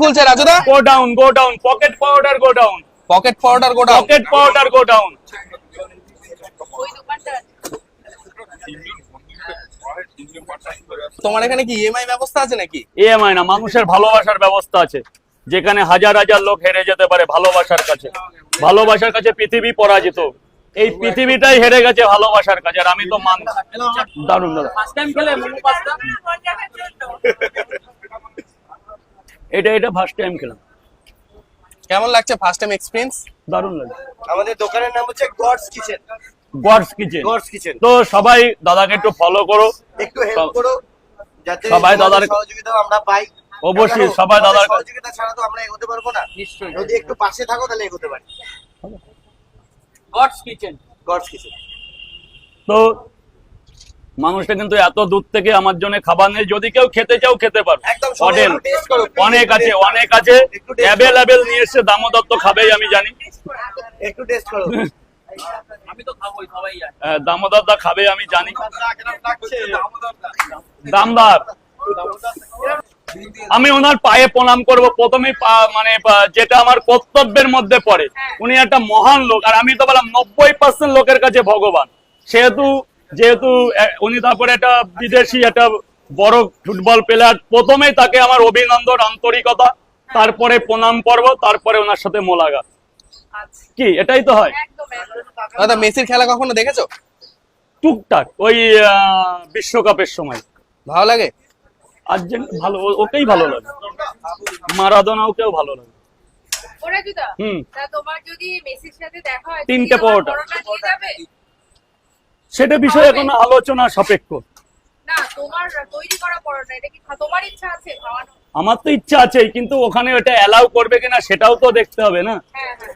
বলছে রাজুদা? Go down, go down. Pocket powder, go down. Pocket powder গোটা। Pocket powder, go down. তোমার এখানে কি ইএমআই ব্যবস্থা আছে নাকি? EMI না, মানুষের ভালোবাসার ব্যবস্থা আছে, যেখানে হাজার হাজার লোক হেরে যেতে পারে ভালোবাসার কাছে। ভালোবাসার কাছে পৃথিবী পরাজিত, এই পৃথিবীটাই হেরে গেছে ভালোবাসার কাছে। আর আমি তো মান দারুণ দাদা, এটা ফার্স্ট টাইম খেলাম। কেমন লাগছে ফার্স্ট টাইম এক্সপেরিয়েন্স? দারুণ লাগে। আমাদের দোকানের নাম হচ্ছে God's kitchen. God's kitchen, God's kitchen. তো সবাই দাদাকে একটু ফলো করো, একটু হেল্প করো যাতে সবাই দাদার সহযোগিতা আমরা পাই। অবশ্যই সবাই দাদার সহযোগিতা ছাড়া তো আমরা এগোতে পারবো না। নিশ্চয়ই, যদি একটু পাশে থাকো তাহলে এগোতে পারি। God's kitchen. God's kitchen. তো মানুষটা কিন্তু এত দূর থেকে আমার জন্য খাবার নেই, যদি কেউ খেতে চাও খেতে পারো। একদম সবাই হোটেল একটু taste করো, please, অনেক আছে, একটু অনেক আছে, একটু taste করো। অ্যাভেলেবেল নিয়ে এসছে। দামোদর তো খাবেই আমি জানি, একটু টেস্ট করো। আমি তো খাবোই, সবাই জানে। দামোদর দা খাবে আমি জানি। দামদার, আমি ওনার পায়ে প্রণাম করব প্রথমেই। মানে যেটা আমার কর্তব্যের মধ্যে পড়ে, উনি একটা মহান লোক, আর আমি তো বললাম 90% লোকের কাছে ভগবান। যেহেতু উনি তারপরে একটা বিদেশি একটা বড় ফুটবল প্লেয়ার, প্রথমেই তাকে আমার অভিনন্দন, আন্তরিকতা, তারপরে প্রণাম পর্ব, তারপরে ওনার সাথে মোলাকাত। কি এটাই তো হয়? দাদা মেসির খেলা কখনো দেখেছো? টুকটাক ওই বিশ্বকাপের সময়। ভালো লাগে? আর্জেন্টিনা ভালো, ওকেই ভালো লাগে, মারাদোনাওকেও ভালো লাগে। ওরা জুতা হুম। তা তোমার যদি মেসির সাথে দেখা হয়, তিনটে তুমি তোমার পরোটা। পরোটা নিয়ে যাবে? সেটা বিষয়ে এখন আলোচনা সাপেক্ষ। না, তোমার তৈরি করা পরোটা, এটা কি তোমার ইচ্ছা আছে খাওয়ানো? আমার তো ইচ্ছা আছেই, কিন্তু ওখানে ওটা অ্যালাউ করবে কিনা সেটাও তো দেখতে হবে না। হ্যাঁ হ্যাঁ।